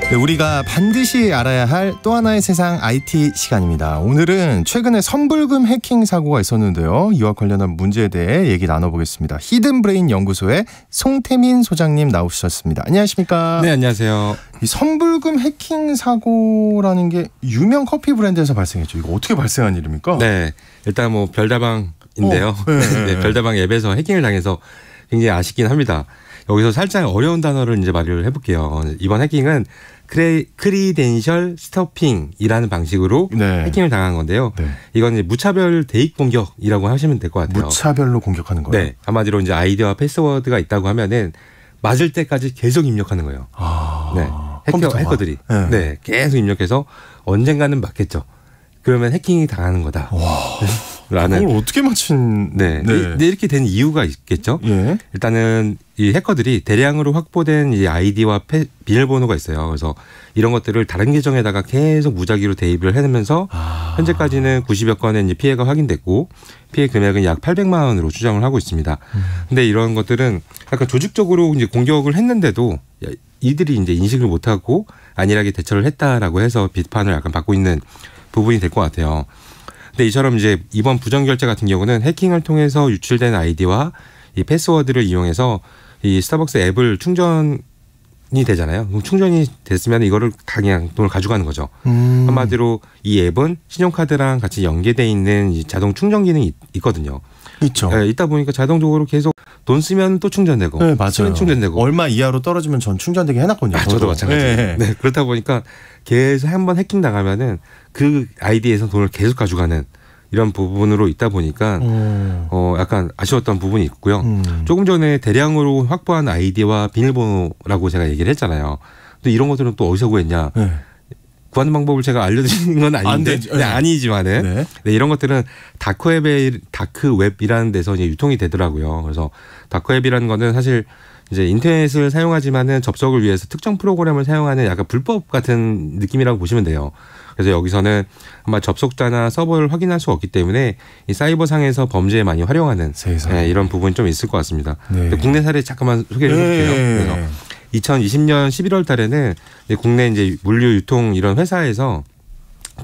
B: 네, 우리가 반드시 알아야 할 또 하나의 세상 IT 시간입니다. 오늘은 최근에 선불금 해킹 사고가 있었는데요. 이와 관련한 문제에 대해 얘기 나눠보겠습니다. 히든브레인 연구소의 송태민 소장님 나오셨습니다. 안녕하십니까?
F: 네, 안녕하세요.
B: 이 선불금 해킹 사고라는 게 유명 커피 브랜드에서 발생했죠. 이거 어떻게 발생한 일입니까?
F: 네, 일단 뭐 별다방인데요. 네, 별다방 앱에서 해킹을 당해서 굉장히 아쉽긴 합니다. 여기서 살짝 어려운 단어를 이제 말을 해볼게요. 이번 해킹은 크리덴셜 스토핑이라는 방식으로 해킹을 당한 건데요. 이건 이제 무차별 대입 공격이라고 하시면 될 것 같아요.
B: 무차별로 공격하는 거예요?
F: 네, 한마디로 이제 아이디와 패스워드가 있다고 하면은 맞을 때까지 계속 입력하는 거예요. 네, 해커들이 네, 계속 입력해서 언젠가는 맞겠죠. 그러면 해킹이 당하는 거다. 라는.
B: 그걸 어떻게 맞힌?
F: 네. 이렇게 된 이유가 있겠죠. 예. 일단은 이 해커들이 대량으로 확보된 이 아이디와 비밀번호가 있어요. 그래서 이런 것들을 다른 계정에다가 계속 무작위로 대입을 해내면서 현재까지는 90여 건의 이제 피해가 확인됐고 피해 금액은 약 800만 원으로 추정을 하고 있습니다. 근데 이런 것들은 약간 조직적으로 이제 공격을 했는데도 이들이 이제 인식을 못하고 안일하게 대처를 했다라고 해서 비판을 약간 받고 있는 부분이 될 것 같아요. 근데 이처럼 이제 이번 부정결제 같은 경우는 해킹을 통해서 유출된 아이디와 이 패스워드를 이용해서 이 스타벅스 앱을 충전이 되잖아요. 그럼 충전이 됐으면 이거를 다 그냥 돈을 가져가는 거죠. 한마디로 이 앱은 신용카드랑 같이 연계돼 있는 이 자동 충전 기능이 있거든요.
B: 있죠.
F: 네, 있다 보니까 자동적으로 계속 돈 쓰면 또 충전되고,
B: 네, 맞아요.
F: 충전되고.
B: 얼마 이하로 떨어지면 전 충전되게 해놨거든요.
F: 저도 마찬가지예요. 네, 그렇다 보니까 계속 한번 해킹 나가면은 그 아이디에서 돈을 계속 가져가는 이런 부분으로 있다 보니까 약간 아쉬웠던 부분이 있고요. 조금 전에 대량으로 확보한 아이디와 비밀번호라고 제가 얘기를 했잖아요. 근데 이런 것들은 또 어디서 구했냐? 구하는 방법을 제가 알려드리는 건 아닌데, 아니지만은 네, 이런 것들은 다크웹이라는 데서 이제 유통이 되더라고요. 그래서 다크웹이라는 거는 사실 이제 인터넷을 사용하지만은 접속을 위해서 특정 프로그램을 사용하는 약간 불법 같은 느낌이라고 보시면 돼요. 그래서 여기서는 아마 접속자나 서버를 확인할 수 없기 때문에 이 사이버상에서 범죄에 많이 활용하는 이런 부분이 좀 있을 것 같습니다. 네. 국내 사례 잠깐만 소개를 해볼게요. 그래서 2020년 11월 달에는 국내 이제 물류 유통 이런 회사에서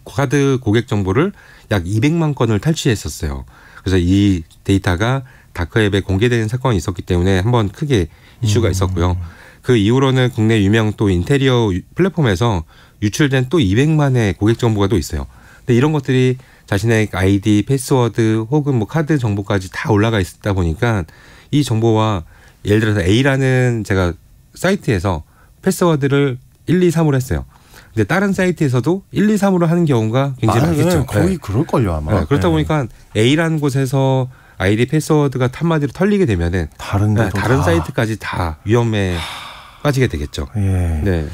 F: 카드 고객 정보를 약 200만 건을 탈취했었어요. 그래서 이 데이터가 다크웹에 공개된 사건이 있었기 때문에 한번 크게 이슈가 있었고요. 그 이후로는 국내 유명 또 인테리어 플랫폼에서 유출된 또 200만의 고객 정보가 또 있어요. 근데 이런 것들이 자신의 아이디, 패스워드 혹은 뭐 카드 정보까지 다 올라가 있다 보니까 이 정보와 예를 들어서 A라는 제가 사이트에서 패스워드를 1, 2, 3으로 했어요. 근데 다른 사이트에서도 1, 2, 3으로 하는 경우가 굉장히 많겠죠.
B: 네, 거의 그럴걸요 아마.
F: 네, 그렇다 보니까 A라는 곳에서 아이디 패스워드가 한마디로 털리게 되면은 다른 사이트까지 다 위험에 빠지게 되겠죠.
B: 예.
F: 네.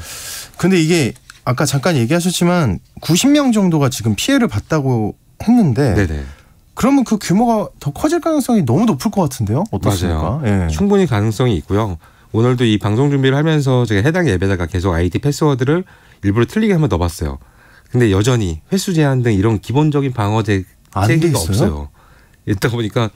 B: 근데 이게 아까 잠깐 얘기하셨지만 90명 정도가 지금 피해를 봤다고 했는데
F: 네네.
B: 그러면 그 규모가 더 커질 가능성이 너무 높을 것 같은데요? 어떻습니까?
F: 맞아요.
B: 예.
F: 충분히 가능성이 있고요. 오늘도 이 방송 준비를 하면서 제가 해당 앱에다가 계속 아이디 패스워드를 일부러 틀리게 한번 넣어봤어요. 근데 여전히 횟수 제한 등 이런 기본적인 방어 체계가 없어요. 있다 보니까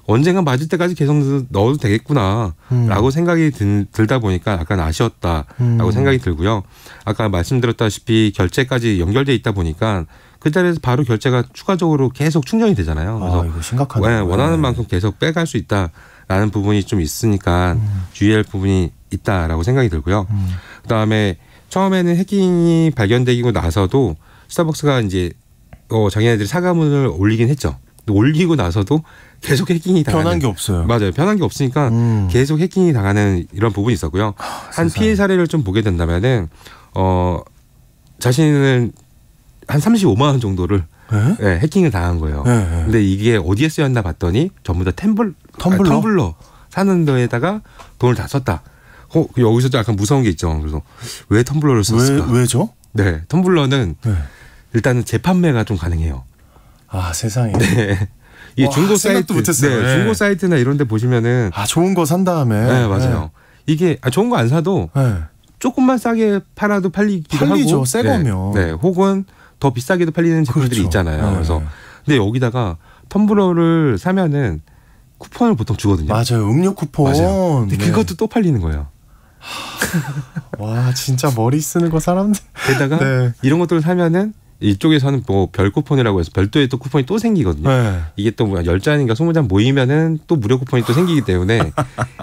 F: 언젠가 맞을 때까지 계속 넣어도 되겠구나라고 생각이 들다 보니까 약간 아쉬웠다라고 생각이 들고요. 아까 말씀드렸다시피 결제까지 연결돼 있다 보니까 그 자리에서 바로 결제가 추가적으로 계속 충전이 되잖아요. 그래서
B: 이거 심각하네요.
F: 원하는 만큼 계속 빼갈 수 있다라는 부분이 좀 있으니까 주의할 부분이 있다라고 생각이 들고요. 그다음에 처음에는 해킹이 발견되고 나서도 스타벅스가 이제 자기네들이 사과문을 올리긴 했죠. 올리고 나서도 계속 해킹이 당하는.
B: 변한 게 없어요.
F: 맞아요. 변한 게 없으니까 계속 해킹이 당하는 이런 부분이 있었고요. 한 피해 사례를 좀 보게 된다면은 자신은 한 35만 원 정도를 네, 해킹을 당한 거예요.
B: 네.
F: 근데 이게 어디에 쓰였나 봤더니 전부 다 텀블러 사는 데에다가 돈을 다 썼다. 여기서도 약간 무서운 게 있죠. 그래서 왜 텀블러를 썼을까?
B: 왜죠?
F: 네, 텀블러는 일단은 재판매가 좀 가능해요.
B: 세상에.
F: 네. 이 중고 사이트, 중고 사이트나 이런 데 보시면은
B: 좋은 거 산 다음에.
F: 네, 맞아요. 이게 좋은 거 안 사도 조금만 싸게 팔아도 팔리기도 하고.
B: 새 거면.
F: 네, 혹은 더 비싸게도 팔리는 제품들이 있잖아요. 그래서 근데 여기다가 텀블러를 사면은 쿠폰을 보통 주거든요.
B: 맞아요. 음료 쿠폰.
F: 맞아요. 근데 그것도 또 팔리는 거예요.
B: 와, 진짜 머리 쓰는 거 사람들.
F: 게다가 이런 것들을 사면은 이쪽에서는 뭐 별 쿠폰이라고 해서 별도의 또 쿠폰이 또 생기거든요. 이게 또 10잔인가 20잔 모이면은 또 무료 쿠폰이 또 생기기 때문에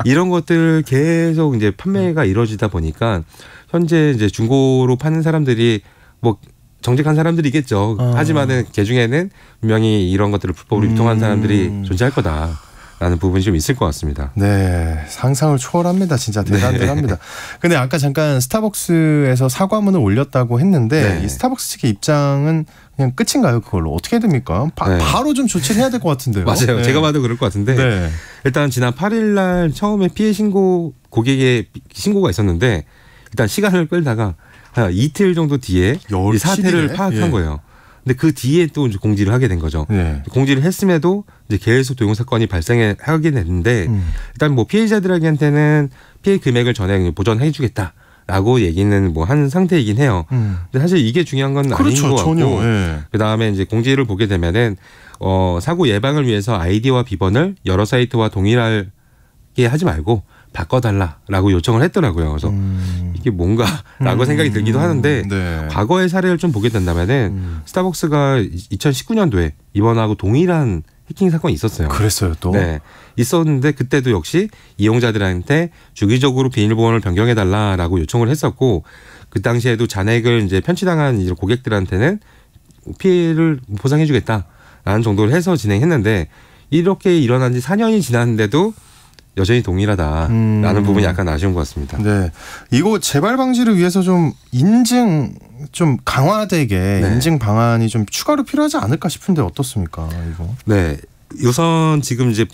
F: 이런 것들 계속 이제 판매가 이루어지다 보니까 현재 이제 중고로 파는 사람들이 뭐 정직한 사람들이겠죠. 하지만은 그 중에는 분명히 이런 것들을 불법으로 유통한 사람들이 존재할 거다라는 부분이 좀 있을 것 같습니다.
B: 네, 상상을 초월합니다. 진짜 대단합니다. 근데 아까 잠깐 스타벅스에서 사과문을 올렸다고 했는데 이 스타벅스 측의 입장은 그냥 끝인가요? 그걸로 어떻게 됩니까? 바로 좀 조치를 해야 될 것 같은데요.
F: 맞아요. 제가 봐도 그럴 것 같은데 일단 지난 8일 날 처음에 피해 고객의 신고가 있었는데 일단 시간을 끌다가 한 이틀 정도 뒤에 이 사태를 파악한 거예요. 근데 그 뒤에 또 이제 공지를 하게 된 거죠. 공지를 했음에도 이제 계속 도용 사건이 발생하게 됐는데 일단 뭐 피해자들에게한테는 피해 금액을 전액 보전해주겠다라고 얘기는 뭐 한 상태이긴 해요. 근데 사실 이게 중요한 건 아닌 것 같고. 그 다음에 이제 공지를 보게 되면은 사고 예방을 위해서 아이디와 비번을 여러 사이트와 동일하게 하지 말고 바꿔달라라고 요청을 했더라고요. 그래서 이게 뭔가라고 생각이 들기도 하는데 과거의 사례를 좀 보게 된다면은 스타벅스가 2019년도에 이번하고 동일한 해킹 사건이 있었어요.
B: 그랬어요 또?
F: 네. 있었는데 그때도 역시 이용자들한테 주기적으로 비밀번호를 변경해달라라고 요청을 했었고 그 당시에도 잔액을 이제 편취당한 이제 고객들한테는 피해를 보상해주겠다라는 정도를 해서 진행했는데 이렇게 일어난 지 4년이 지났는데도 여전히 동일하다라는 부분이 약간 아쉬운 것 같습니다.
B: 네, 이거 재발 방지를 위해서 좀 인증 좀 강화되게 인증 방안이 좀 추가로 필요하지 않을까 싶은데 어떻습니까, 이거?
F: 네, 우선 지금 이제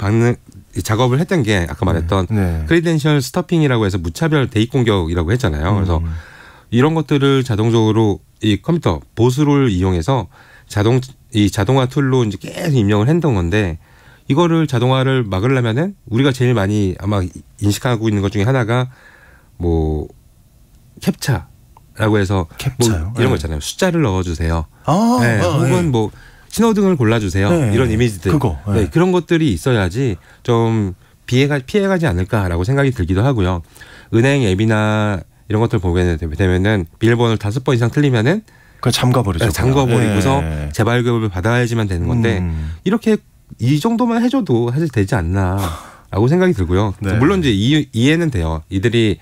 F: 작업을 했던 게 아까 말했던 크리덴셜 스토핑이라고 해서 무차별 대입 공격이라고 했잖아요. 그래서 이런 것들을 자동적으로 이 컴퓨터 보수를 이용해서 자동화 툴로 이제 계속 입력을 했던 건데. 이거를 자동화를 막으려면은 우리가 제일 많이 아마 인식하고 있는 것 중에 하나가 뭐 캡차라고 해서 뭐 이런 거 있잖아요. 숫자를 넣어주세요. 혹은 뭐 신호등을 골라주세요. 이런 이미지들. 그런 것들이 있어야지 좀 피해가지 않을까라고 생각이 들기도 하고요. 은행 앱이나 이런 것들 보게 되면은 비밀번호를 5번 이상 틀리면은
B: 그걸 잠가버리죠.
F: 잠가버리고서 재발급을 받아야지만 되는 건데 이렇게 이 정도만 해줘도 사실 되지 않나라고 생각이 들고요. 물론 이제 이해는 돼요. 이들이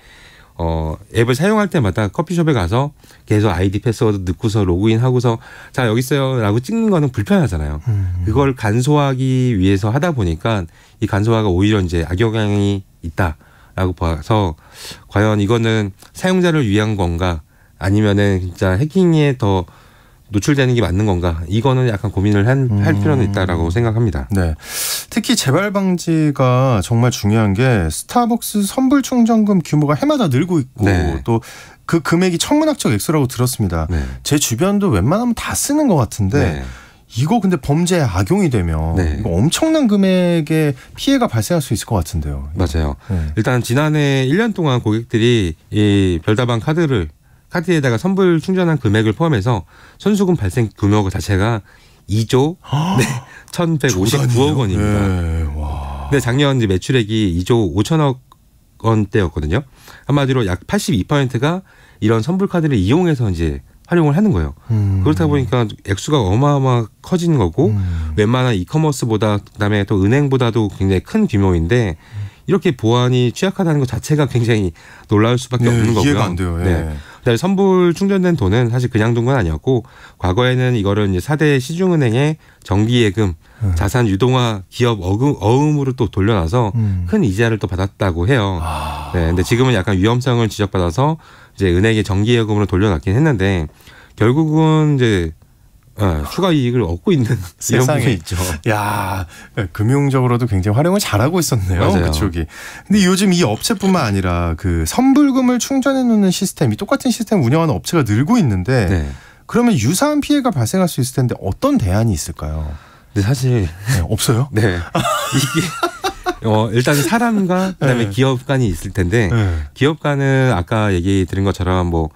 F: 앱을 사용할 때마다 커피숍에 가서 계속 아이디 패스워드 넣고서 로그인하고서 자 여기 있어요라고 찍는 거는 불편하잖아요. 그걸 간소화하기 위해서 하다 보니까 이 간소화가 오히려 이제 악영향이 있다라고 봐서 과연 이거는 사용자를 위한 건가 아니면은 진짜 해킹에 더 노출되는 게 맞는 건가? 이거는 약간 고민을 할 필요는 있다라고 생각합니다.
B: 네. 특히 재발 방지가 정말 중요한 게 스타벅스 선불 충전금 규모가 해마다 늘고 있고
F: 네.
B: 또 그 금액이 천문학적 액수라고 들었습니다.
F: 네.
B: 제 주변도 웬만하면 다 쓰는 것 같은데
F: 네.
B: 이거 근데 범죄에 악용이 되면
F: 네.
B: 이거 엄청난 금액의 피해가 발생할 수 있을 것 같은데요.
F: 맞아요.
B: 네.
F: 일단 지난해 1년 동안 고객들이 이 별다방 카드에다가 선불 충전한 금액을 포함해서 손수금 발생 규모 자체가 2조 네, 1,159억 원입니다.
B: 네. 와.
F: 근데 작년 이제 매출액이 2조 5천억 원대였거든요. 한마디로 약 82%가 이런 선불 카드를 이용해서 이제 활용을 하는 거예요. 그렇다 보니까 액수가 어마어마 커지는 거고 웬만한 이커머스보다 그다음에 또 은행보다도 굉장히 큰 규모인데 이렇게 보안이 취약하다는 것 자체가 굉장히 놀라울 수밖에 없는 거고요.
B: 이해가 안 돼요.
F: 네. 선불 충전된 돈은 사실 그냥 둔 건 아니었고 과거에는 이거를 이제 4대 시중은행의 정기예금, 자산 유동화 기업 어음으로 또 돌려놔서 큰 이자를 또 받았다고 해요. 네, 근데 지금은 약간 위험성을 지적받아서 이제 은행의 정기예금으로 돌려놨긴 했는데 결국은 이제 추가 이익을 얻고 있는 이런 부분이 있죠.
B: 야, 금융적으로도 굉장히 활용을 잘하고 있었네요.
F: 맞아요.
B: 그쪽이. 근데 요즘 이 업체뿐만 아니라 그 선불금을 충전해 놓는 시스템이 똑같은 시스템 운영하는 업체가 늘고 있는데
F: 네.
B: 그러면 유사한 피해가 발생할 수 있을 텐데 어떤 대안이 있을까요?
F: 근데 사실
B: 없어요?
F: 네. 이게 일단 사람과 그다음에 기업 간이 있을 텐데 기업 간은 아까 얘기 드린 것처럼 뭐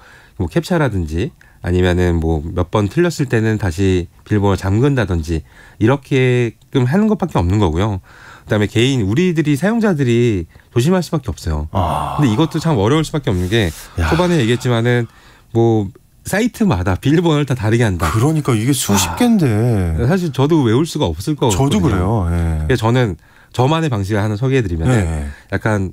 F: 캡처라든지 아니면은 뭐 몇 번 틀렸을 때는 다시 비밀번호 잠근다든지 이렇게끔 하는 것밖에 없는 거고요. 그다음에 개인 우리들이 사용자들이 조심할 수밖에 없어요. 근데 이것도 참 어려울 수밖에 없는 게 초반에 얘기했지만은 뭐 사이트마다 비밀번호를 다 다르게 한다.
B: 그러니까 이게 수십 개인데
F: 사실 저도 외울 수가 없을 거거든요.
B: 저도 그래요.
F: 그래서 저는 저만의 방식을 하나 소개해드리면 약간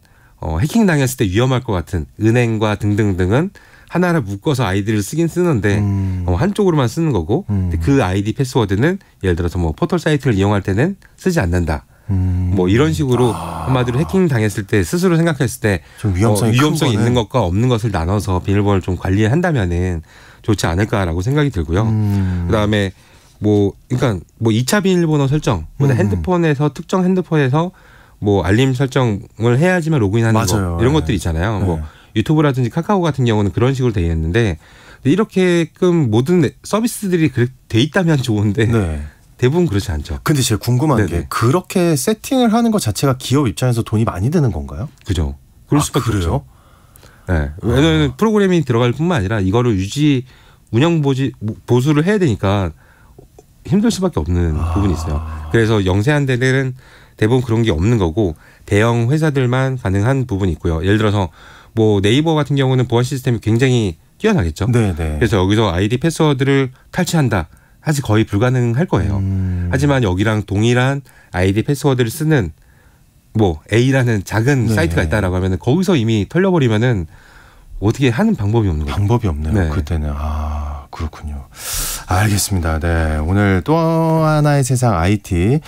F: 해킹 당했을 때 위험할 것 같은 은행과 등등등은 하나를 묶어서 아이디를 쓰긴 쓰는데 한쪽으로만 쓰는 거고 그 아이디 패스워드는 예를 들어서 뭐 포털 사이트를 이용할 때는 쓰지 않는다. 뭐 이런 식으로 한마디로 해킹 당했을 때 스스로 생각했을 때
B: 좀 위험성이
F: 있는 것과 없는 것을 나눠서 비밀번호를 좀 관리한다면은 좋지 않을까라고 생각이 들고요. 그다음에 그러니까 2차 비밀번호 설정, 핸드폰에서 특정 핸드폰에서 뭐 알림 설정을 해야지만 로그인하는 거 이런 것들이 있잖아요. 뭐 유튜브라든지 카카오 같은 경우는 그런 식으로 돼 있는데 이렇게끔 모든 서비스들이 돼 있다면 좋은데 대부분 그렇지 않죠.
B: 근데 제가 궁금한 게 그렇게 세팅을 하는 것 자체가 기업 입장에서 돈이 많이 드는 건가요?
F: 그죠. 그럴 수밖에 없죠. 네. 왜냐하면 프로그램이 들어갈 뿐만 아니라 이거를 운영 보수를 해야 되니까 힘들 수밖에 없는 부분이 있어요. 그래서 영세한 데들은 대부분 그런 게 없는 거고 대형 회사들만 가능한 부분이 있고요. 예를 들어서 뭐 네이버 같은 경우는 보안 시스템이 굉장히 뛰어나겠죠. 그래서 여기서 아이디 패스워드를 탈취한다. 사실 거의 불가능할 거예요. 하지만 여기랑 동일한 아이디 패스워드를 쓰는 뭐 A라는 작은 사이트가 있다라고 하면 거기서 이미 털려버리면은 어떻게 하는 방법이 없는 거죠.
B: 방법이 없네요. 그때는. 그렇군요. 알겠습니다. 네. 오늘 또 하나의 세상 IT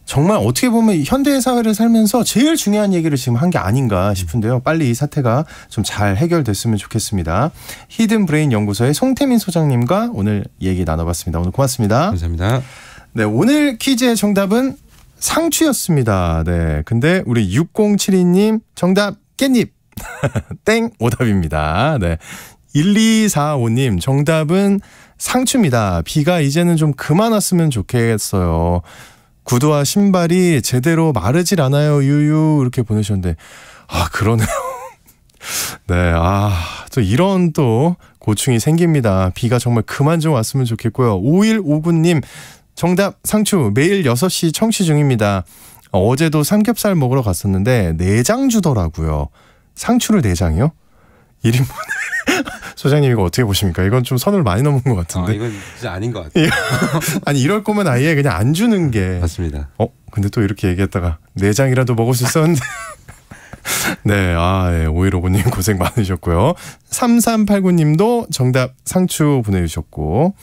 B: 정말 어떻게 보면 현대 사회를 살면서 제일 중요한 얘기를 지금 한 게 아닌가 싶은데요. 빨리 이 사태가 좀 잘 해결됐으면 좋겠습니다. 히든 브레인 연구소의 송태민 소장님과 오늘 얘기 나눠봤습니다. 오늘 고맙습니다.
F: 감사합니다.
B: 네, 오늘 퀴즈의 정답은 상추였습니다. 네, 근데 우리 6072님 정답 깻잎. 땡 오답입니다. 네. 1245님 정답은 상추입니다. 비가 이제는 좀 그만 왔으면 좋겠어요. 구두와 신발이 제대로 마르질 않아요. 유유 이렇게 보내셨는데 그러네요. 네, 또 이런 또 고충이 생깁니다. 비가 정말 그만 좀 왔으면 좋겠고요. 5159님 정답 상추 매일 6시 청취 중입니다. 어제도 삼겹살 먹으러 갔었는데 내장 주더라고요. 상추를 내장이요? 1인분에 소장님 이거 어떻게 보십니까? 이건 좀 선을 많이 넘은 것 같은데.
F: 이건 진짜 아닌 것 같아요.
B: 아니 이럴 거면 아예 그냥 안 주는 게.
F: 맞습니다.
B: 근데 또 이렇게 얘기했다가 내장이라도 먹을 수 있었는데. 네, 5159님 고생 많으셨고요. 3389님도 정답 상추 보내주셨고,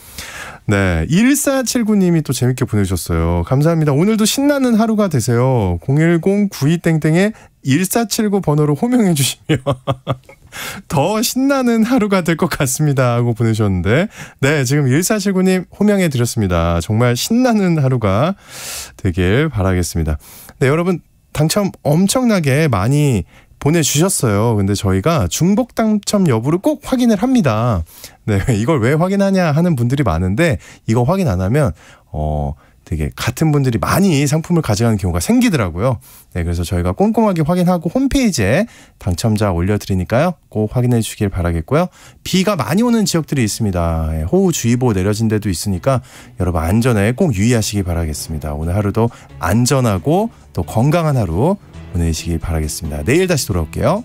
B: 네, 1479님이 또 재밌게 보내주셨어요. 감사합니다. 오늘도 신나는 하루가 되세요. 01092땡땡에 1479 번호로 호명해 주시면 더 신나는 하루가 될 것 같습니다 하고 보내주셨는데, 네, 지금 1479님 호명해 드렸습니다. 정말 신나는 하루가 되길 바라겠습니다. 네, 여러분 당첨 엄청나게 많이 보내주셨어요. 근데 저희가 중복 당첨 여부를 꼭 확인을 합니다. 네, 이걸 왜 확인하냐 하는 분들이 많은데, 이거 확인 안 하면 되게 같은 분들이 많이 상품을 가져가는 경우가 생기더라고요. 네, 그래서 저희가 꼼꼼하게 확인하고 홈페이지에 당첨자 올려드리니까요, 꼭 확인해 주시길 바라겠고요. 비가 많이 오는 지역들이 있습니다. 호우주의보 내려진 데도 있으니까 여러분 안전에 꼭 유의하시기 바라겠습니다. 오늘 하루도 안전하고 또 건강한 하루 보내시길 바라겠습니다. 내일 다시 돌아올게요.